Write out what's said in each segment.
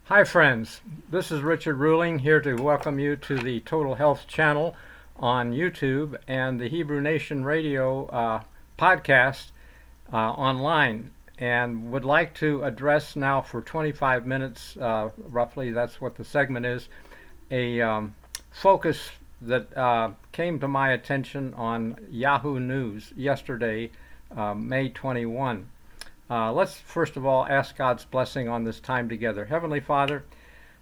Hi friends, this is Richard Ruling here to welcome you to the Total Health channel on YouTube and the Hebrew Nation Radio podcast online, and would like to address now for 25 minutes roughly, that's what the segment is, a focus that came to my attention on Yahoo News yesterday, May 21. Let's first of all ask God's blessing on this time together. Heavenly Father,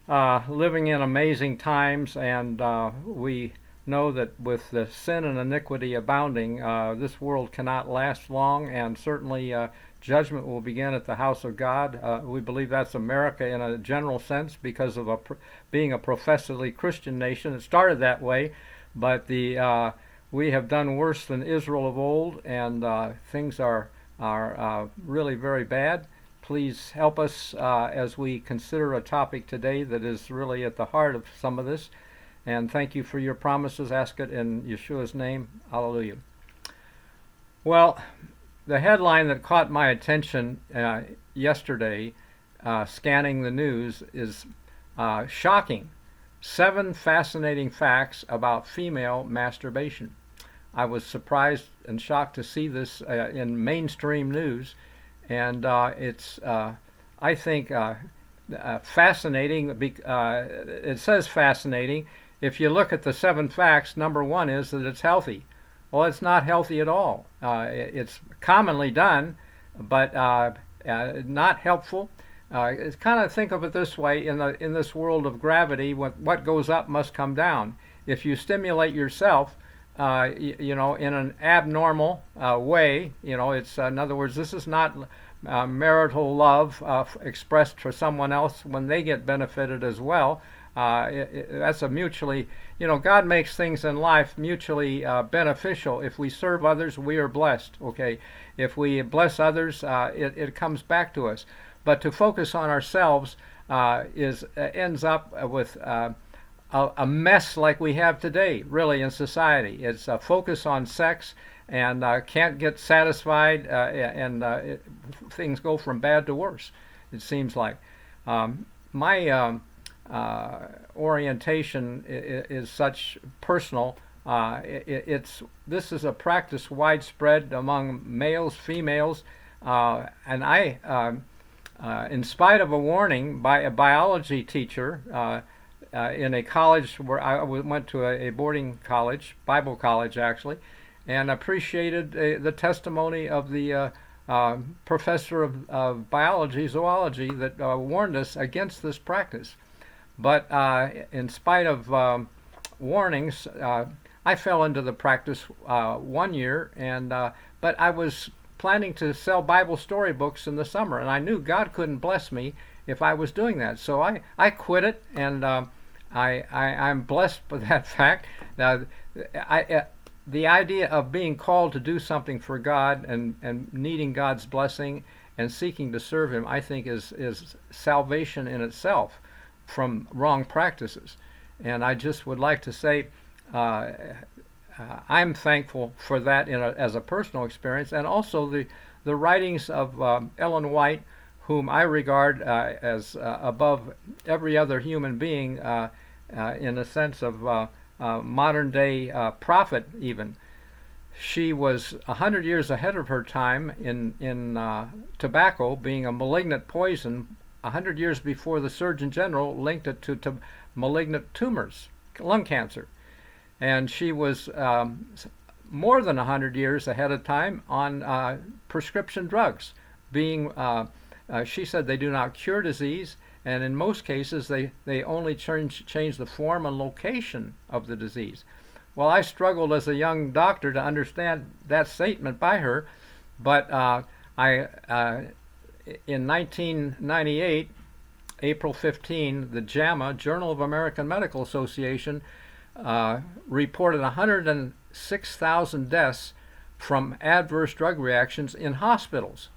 living in amazing times, and we know that with the sin and iniquity abounding, this world cannot last long, and certainly judgment will begin at the house of God. We believe that's America in a general sense because of being a professedly Christian nation. It started that way, but we have done worse than Israel of old, and things are really very bad. Please help us as we consider a topic today that is really at the heart of some of this. And thank you for your promises. Ask it in Yeshua's name. Hallelujah. Well, the headline that caught my attention yesterday, scanning the news, is shocking. 7 fascinating facts about female masturbation. I was surprised and shocked to see this in mainstream news, and it's, I think, fascinating. It says fascinating. If you look at the 7 facts, number 1 is that it's healthy. Well, it's not healthy at all. It's commonly done, but not helpful. It's kind of, think of it this way: in this world of gravity, what goes up must come down. If you stimulate yourself, in an abnormal way, it's, in other words, this is not marital love expressed for someone else when they get benefited as well. That's a mutually, God makes things in life mutually beneficial. If we serve others, we are blessed. Okay, if we bless others, it comes back to us. But to focus on ourselves ends up with a mess like we have today, really, in society. It's a focus on sex, and can't get satisfied, and things go from bad to worse, it seems like. My orientation is such personal. This is a practice widespread among males, females, and I, in spite of a warning by a biology teacher, in a college where I went to a boarding college, Bible college actually, and appreciated the testimony of the professor of biology, zoology, that warned us against this practice. But in spite of warnings, I fell into the practice one year, and but I was planning to sell Bible storybooks in the summer, and I knew God couldn't bless me if I was doing that. So I quit it, and I'm blessed by that fact. The idea of being called to do something for God and needing God's blessing and seeking to serve Him, I think is salvation in itself from wrong practices. And I just would like to say I'm thankful for that as a personal experience, and also the writings of Ellen White, whom I regard as above every other human being, in a sense of modern day prophet even. She was 100 years ahead of her time in tobacco being a malignant poison, 100 years before the Surgeon General linked it to malignant tumors, lung cancer. And she was more than 100 years ahead of time on prescription drugs, being, she said, they do not cure disease, and in most cases they only change the form and location of the disease. Well, I struggled as a young doctor to understand that statement by her, but in 1998, April 15, the JAMA, Journal of American Medical Association, reported 106,000 deaths from adverse drug reactions in hospitals.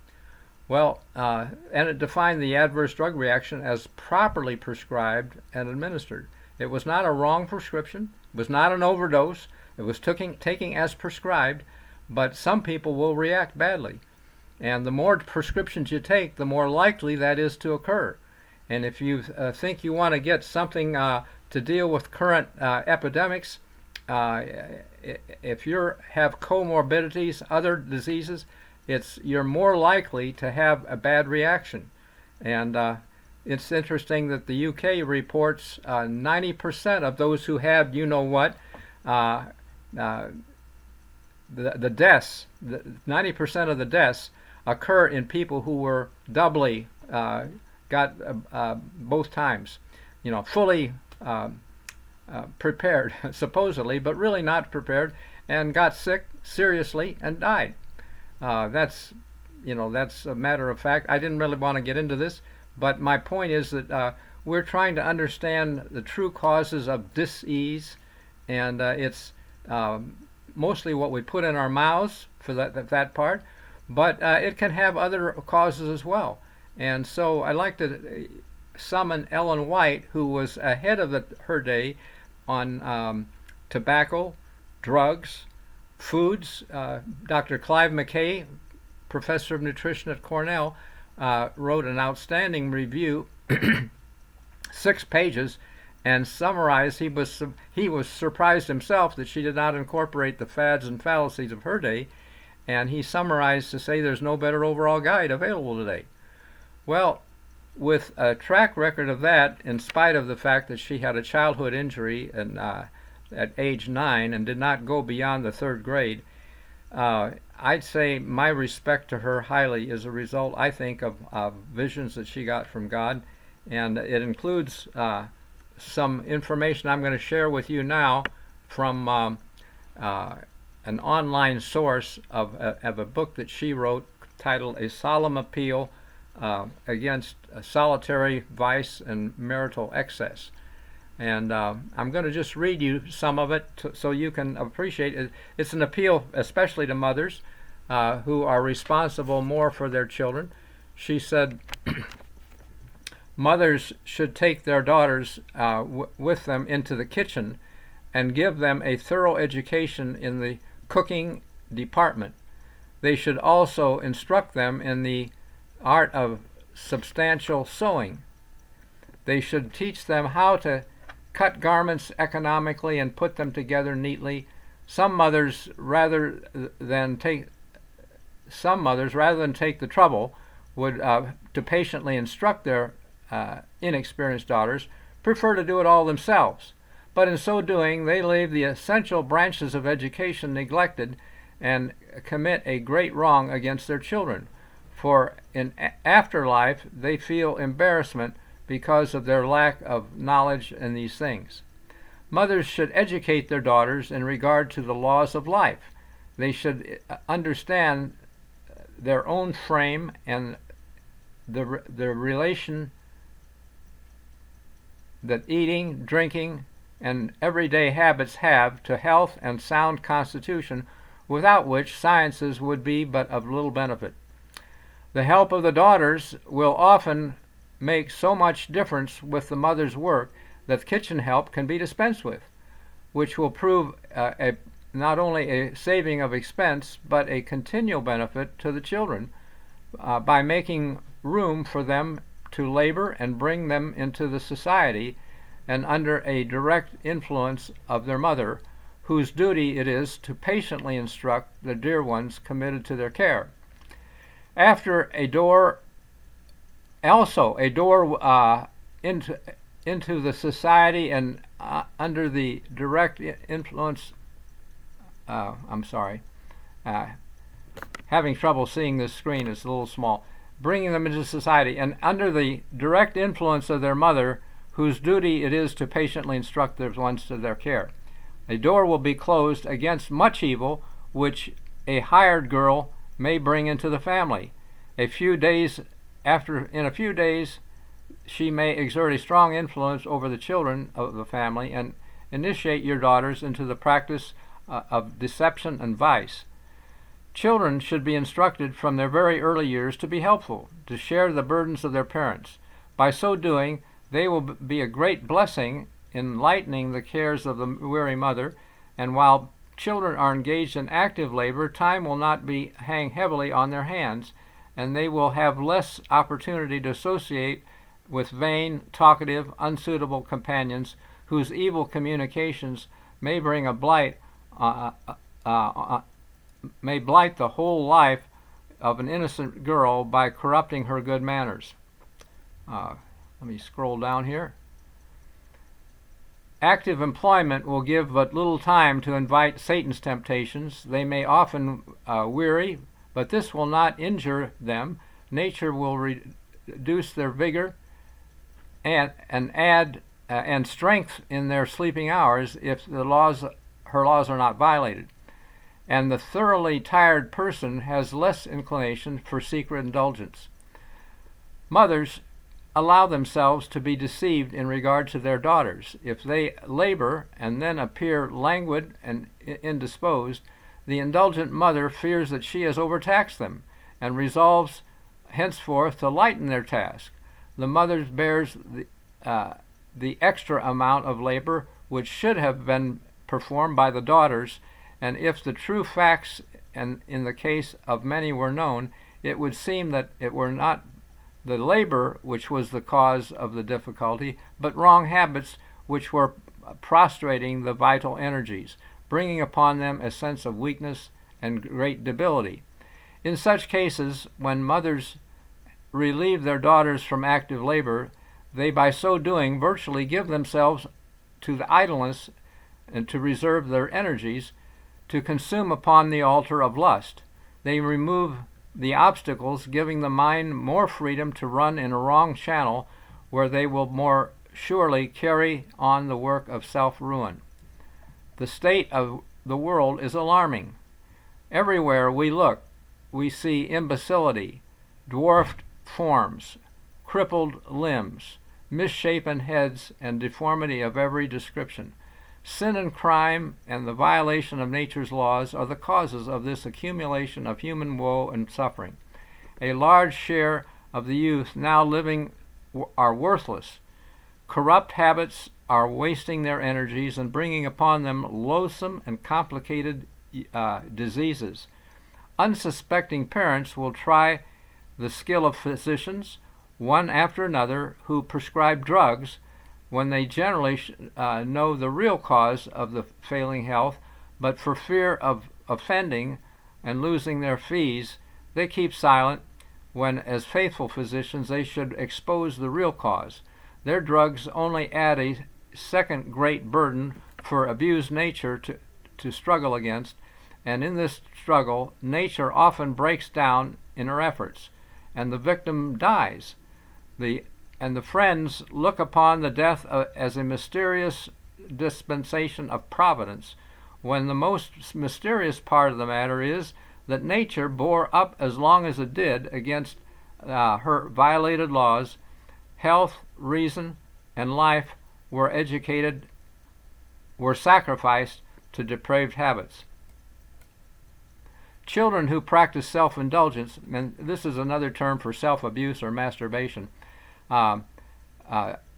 Well, and it defined the adverse drug reaction as properly prescribed and administered. It was not a wrong prescription. It was not an overdose. It was taking as prescribed, but some people will react badly. And the more prescriptions you take, the more likely that is to occur. And if you think you want to get something to deal with current epidemics, uh, if you have comorbidities, other diseases, you're more likely to have a bad reaction. And it's interesting that the UK reports 90% of those who have, you know what, uh, uh, the deaths, 90% of the deaths occur in people who were doubly got both times, fully prepared supposedly, but really not prepared, and got sick seriously and died. That's a matter of fact. I didn't really want to get into this, but my point is that we're trying to understand the true causes of dis-ease, and it's mostly what we put in our mouths for that part, but it can have other causes as well. And so I like to summon Ellen White, who was ahead of her day on tobacco, drugs, foods. Dr. Clive McKay, professor of nutrition at Cornell, wrote an outstanding review, 6 pages, and summarized. He was surprised himself that she did not incorporate the fads and fallacies of her day, and he summarized to say there's no better overall guide available today. Well, with a track record of that, in spite of the fact that she had a childhood injury at age 9 and did not go beyond the 3rd grade, I'd say my respect to her highly is a result, I think, of visions that she got from God, and it includes some information I'm going to share with you now from an online source of a book that she wrote titled A Solemn Appeal Against Solitary Vice and Marital Excess. And I'm going to just read you some of it so you can appreciate it. It's an appeal especially to mothers who are responsible more for their children. She said, mothers should take their daughters with them into the kitchen and give them a thorough education in the cooking department. They should also instruct them in the art of substantial sewing. They should teach them how to cut garments economically and put them together neatly. Some mothers, rather than take the trouble, would to patiently instruct their inexperienced daughters, prefer to do it all themselves. But in so doing, they leave the essential branches of education neglected and commit a great wrong against their children. For in afterlife, they feel embarrassment because of their lack of knowledge in these things. Mothers should educate their daughters in regard to the laws of life. They should understand their own frame and the relation that eating, drinking, and everyday habits have to health and sound constitution, without which sciences would be but of little benefit. The help of the daughters will often make so much difference with the mother's work that kitchen help can be dispensed with, which will prove not only a saving of expense, but a continual benefit to the children by making room for them to labor and bring them into the society and under a direct influence of their mother, whose duty it is to patiently instruct the dear ones committed to their care. After a door into the society and under the direct influence. Having trouble seeing this screen, it's a little small. Bringing them into society and under the direct influence of their mother, whose duty it is to patiently instruct their ones to their care. A door will be closed against much evil which a hired girl may bring into the family. In a few days, she may exert a strong influence over the children of the family and initiate your daughters into the practice of deception and vice. Children should be instructed from their very early years to be helpful, to share the burdens of their parents. By so doing, they will be a great blessing in lightening the cares of the weary mother, and while children are engaged in active labor, time will not hang heavily on their hands, and they will have less opportunity to associate with vain, talkative, unsuitable companions whose evil communications may bring a blight, may blight the whole life of an innocent girl by corrupting her good manners. Let me scroll down here. Active employment will give but little time to invite Satan's temptations. They may often weary, but this will not injure them. Nature will reduce their vigor and add strength in their sleeping hours if her laws are not violated. And the thoroughly tired person has less inclination for secret indulgence. Mothers allow themselves to be deceived in regard to their daughters. If they labor and then appear languid and indisposed, the indulgent mother fears that she has overtaxed them and resolves henceforth to lighten their task. The mother bears the extra amount of labor which should have been performed by the daughters, and if the true facts and in the case of many were known, it would seem that it were not the labor which was the cause of the difficulty, but wrong habits which were prostrating the vital energies, bringing upon them a sense of weakness and great debility. In such cases, when mothers relieve their daughters from active labor, they by so doing virtually give themselves to the idleness and to reserve their energies to consume upon the altar of lust. They remove the obstacles, giving the mind more freedom to run in a wrong channel where they will more surely carry on the work of self-ruin. The state of the world is alarming. Everywhere we look, we see imbecility, dwarfed forms, crippled limbs, misshapen heads, and deformity of every description. Sin and crime and the violation of nature's laws are the causes of this accumulation of human woe and suffering. A large share of the youth now living are worthless. Corrupt habits are wasting their energies and bringing upon them loathsome and complicated diseases. Unsuspecting parents will try the skill of physicians, one after another, who prescribe drugs when they generally know the real cause of the failing health, but for fear of offending and losing their fees, they keep silent when, as faithful physicians, they should expose the real cause. Their drugs only add a second great burden for abused nature to struggle against, and in this struggle, nature often breaks down in her efforts, and the victim dies. And the friends look upon the death as a mysterious dispensation of providence, when the most mysterious part of the matter is that nature bore up as long as it did against her violated laws. Health, reason, and life were sacrificed to depraved habits. Children who practice self-indulgence, and this is another term for self-abuse or masturbation,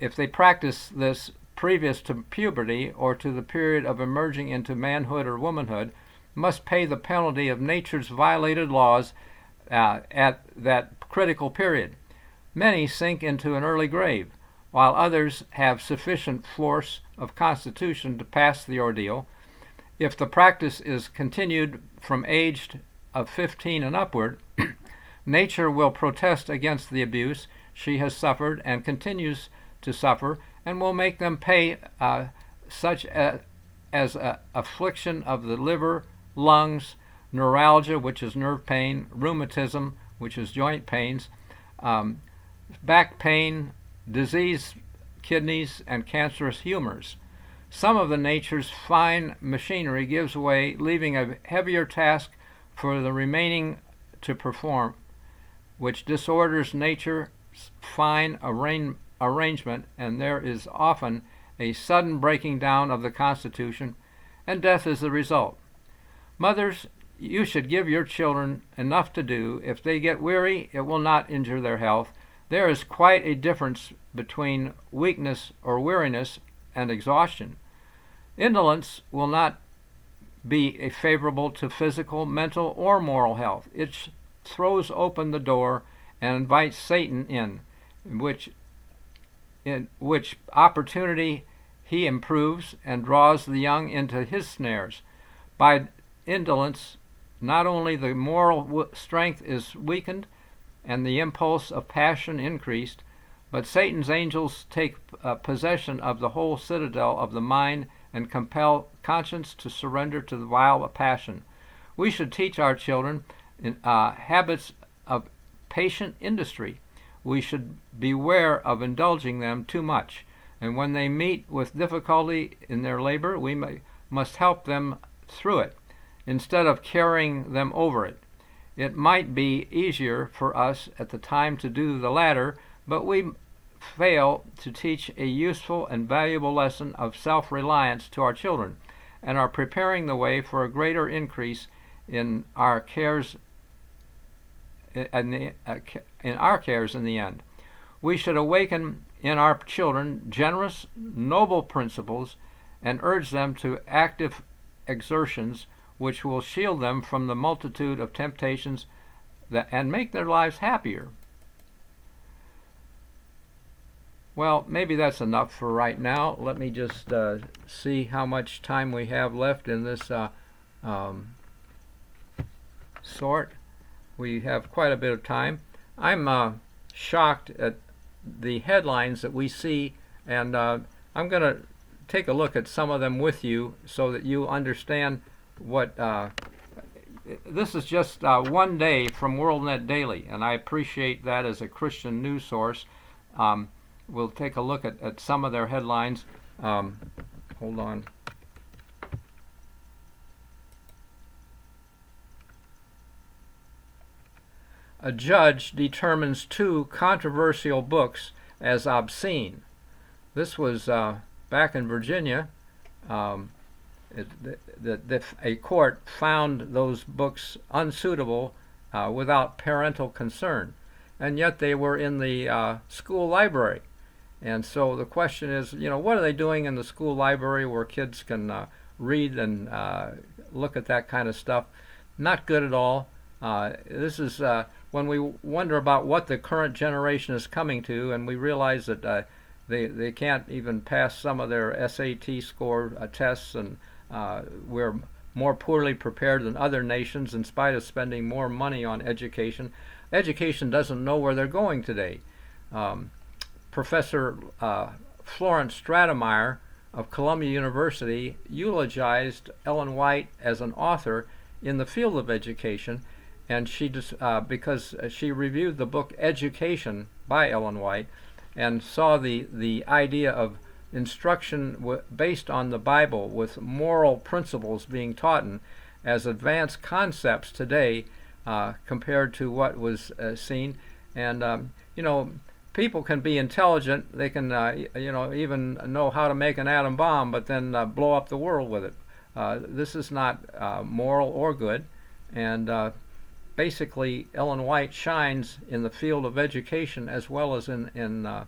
if they practice this previous to puberty or to the period of emerging into manhood or womanhood, must pay the penalty of nature's violated laws at that critical period. Many sink into an early grave, while others have sufficient force of constitution to pass the ordeal. If the practice is continued from age of 15 and upward, nature will protest against the abuse she has suffered and continues to suffer, and will make them pay such as affliction of the liver, lungs, neuralgia, which is nerve pain, rheumatism, which is joint pains, back pain, diseased kidneys, and cancerous humors. Some of the nature's fine machinery gives way, leaving a heavier task for the remaining to perform, which disorders nature's fine arrangement, and there is often a sudden breaking down of the constitution, and death is the result. Mothers, you should give your children enough to do. If they get weary, it will not injure their health. There is quite a difference between weakness or weariness and exhaustion. Indolence will not be favorable to physical, mental, or moral health. It throws open the door and invites Satan in, which in which opportunity he improves and draws the young into his snares. By indolence, not only the moral strength is weakened and the impulse of passion increased, but Satan's angels take possession of the whole citadel of the mind and compel conscience to surrender to the vile passion. We should teach our children habits of patient industry. We should beware of indulging them too much, and when they meet with difficulty in their labor, we must help them through it instead of carrying them over it. It might be easier for us at the time to do the latter, but we fail to teach a useful and valuable lesson of self-reliance to our children, and are preparing the way for a greater increase in our cares in the end. We should awaken in our children generous, noble principles and urge them to active exertions which will shield them from the multitude of temptations and make their lives happier. Well, maybe that's enough for right now. Let me just see how much time we have left in this sort. We have quite a bit of time. I'm shocked at the headlines that we see, and I'm going to take a look at some of them with you so that you understand what this is. Just one day from WorldNet Daily, and I appreciate that as a Christian news source. We'll take a look at some of their headlines. Hold on. A judge determines 2 controversial books as obscene. This was back in Virginia. A court found those books unsuitable without parental concern, and yet they were in the school library. And so the question is, what are they doing in the school library where kids can read and look at that kind of stuff? Not good at all. This is when we wonder about what the current generation is coming to, and we realize that they can't even pass some of their SAT score tests, and we're more poorly prepared than other nations in spite of spending more money on education. Education doesn't know where they're going today. Professor Florence Stratemeyer of Columbia University eulogized Ellen White as an author in the field of education, and she just because she reviewed the book Education by Ellen White and saw the idea of instruction based on the Bible with moral principles being taught as advanced concepts today compared to what was seen. And people can be intelligent. They can, even know how to make an atom bomb, but then blow up the world with it. This is not moral or good. And basically, Ellen White shines in the field of education as well as in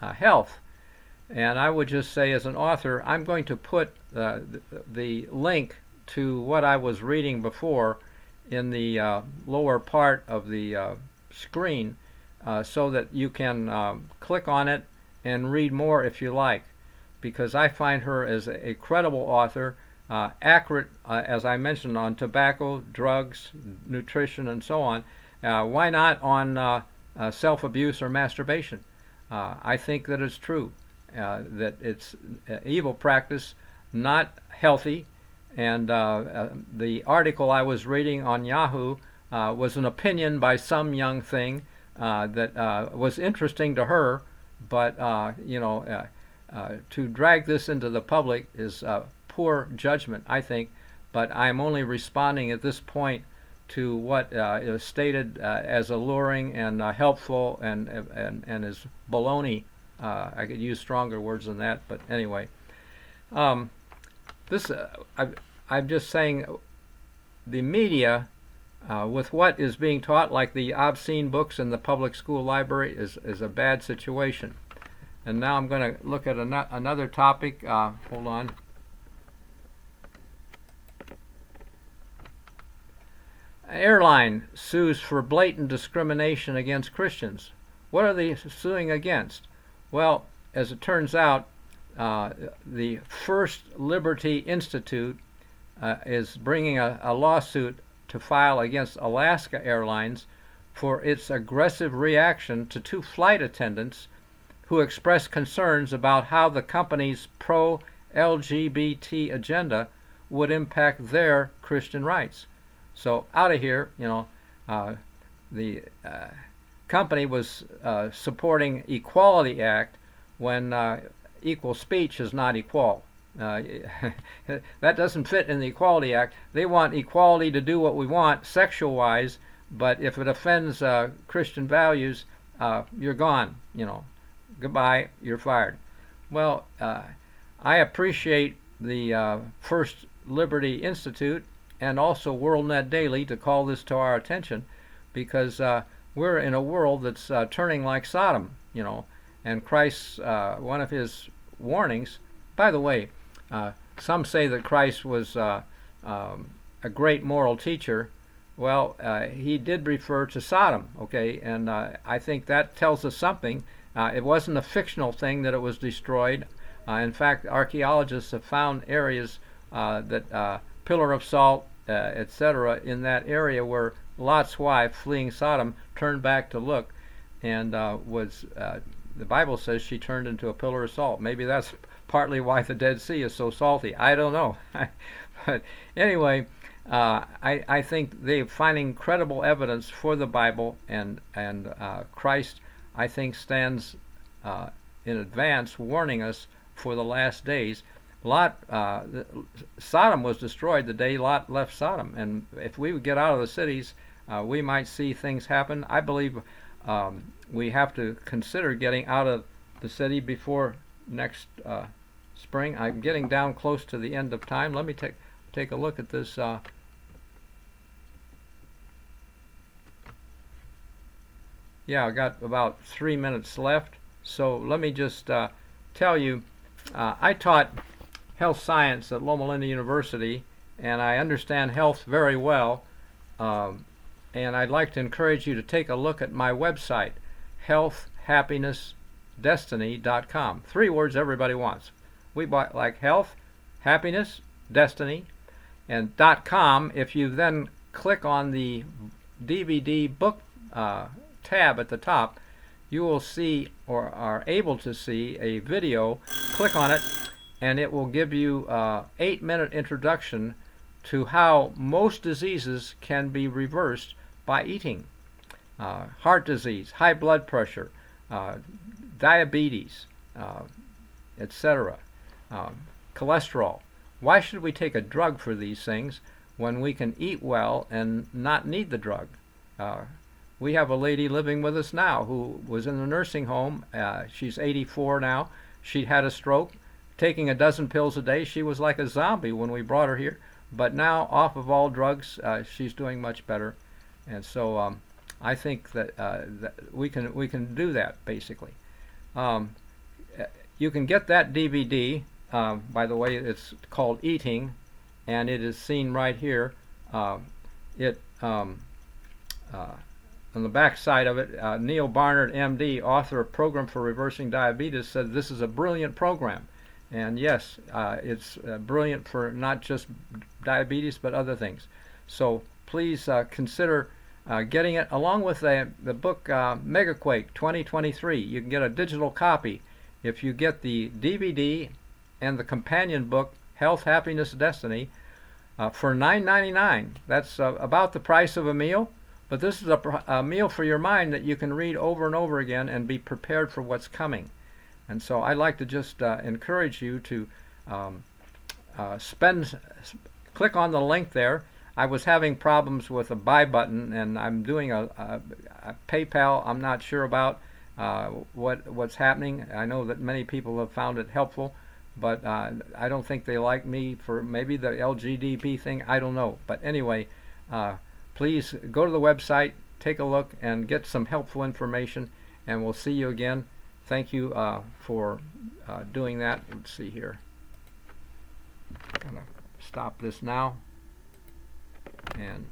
health. And I would just say, as an author, I'm going to put the link to what I was reading before in the lower part of the screen, so that you can click on it and read more if you like, because I find her as a credible author, accurate, as I mentioned, on tobacco, drugs, nutrition, and so on. Why not on self-abuse or masturbation? I think that it's true, that it's evil practice, not healthy. And the article I was reading on Yahoo was an opinion by some young thing that was interesting to her, but to drag this into the public is poor judgment, I think. But I'm only responding at this point to what is stated as alluring and helpful and is baloney. I could use stronger words than that, but anyway. I'm just saying, the media, with what is being taught, like the obscene books in the public school library, is a bad situation. And now I'm going to look at another topic. Hold on. Airline sues for blatant discrimination against Christians. What are they suing against? Well, as it turns out, the First Liberty Institute is bringing a lawsuit to file against Alaska Airlines for its aggressive reaction to 2 flight attendants who expressed concerns about how the company's pro-LGBT agenda would impact their Christian rights. So out of here, the company was supporting Equality Act when equal speech is not equal. That doesn't fit in the Equality Act. They want equality to do what we want sexual-wise, but if it offends Christian values, you're gone. Goodbye, you're fired. Well, I appreciate the First Liberty Institute and also WorldNet Daily to call this to our attention, because we're in a world that's turning like Sodom, and Christ's one of his warnings. By the way, some say that Christ was a great moral teacher. Well, he did refer to Sodom, okay, and I think that tells us something. It wasn't a fictional thing that it was destroyed. In fact, archaeologists have found areas that Pillar of Salt, etc., in that area where Lot's wife, fleeing Sodom, turned back to look, and the Bible says she turned into a pillar of salt. Maybe that's partly why the Dead Sea is so salty. I don't know. But anyway, I think they're finding credible evidence for the Bible, and Christ, I think, stands in advance warning us for the last days. Sodom was destroyed the day Lot left Sodom, and if we would get out of the cities, we might see things happen. I believe we have to consider getting out of the city before next spring. I'm getting down close to the end of time. Let me take a look at this. Yeah, I got about 3 minutes left. So let me just tell you, I taught health science at Loma Linda University, and I understand health very well. And I'd like to encourage you to take a look at my website, healthhappinessdestiny.com. 3 words everybody wants. We like health, happiness, destiny, and .com. If you then click on the DVD book tab at the top, you will see, or are able to see, a video. Click on it, and it will give you an 8-minute introduction to how most diseases can be reversed by eating. Heart disease, high blood pressure, diabetes, etc., cholesterol. Why should we take a drug for these things when we can eat well and not need the drug? We have a lady living with us now who was in a nursing home. She's 84 now. She had a stroke, taking a dozen pills a day. She was like a zombie when we brought her here, but now off of all drugs, she's doing much better. And so I think that, that we can do that, basically. You can get that DVD. By the way, it's called Eating, and it is seen right here. On the back side of it, Neil Barnard, MD, author of Program for Reversing Diabetes, said this is a brilliant program. And yes, it's brilliant for not just diabetes, but other things. So please consider getting it, along with the book Megaquake 2023. You can get a digital copy if you get the DVD and the companion book Health, Happiness, Destiny for $9.99. That's about the price of a meal. But this is a meal for your mind that you can read over and over again and be prepared for what's coming. And so I'd like to just encourage you to click on the link there. I was having problems with a buy button, and I'm doing a PayPal. I'm not sure about what's happening. I know that many people have found it helpful, but I don't think they like me for maybe the LGBT thing. I don't know. But anyway, please go to the website, take a look, and get some helpful information, and we'll see you again. Thank you for doing that. Let's see here. I'm going to stop this now. And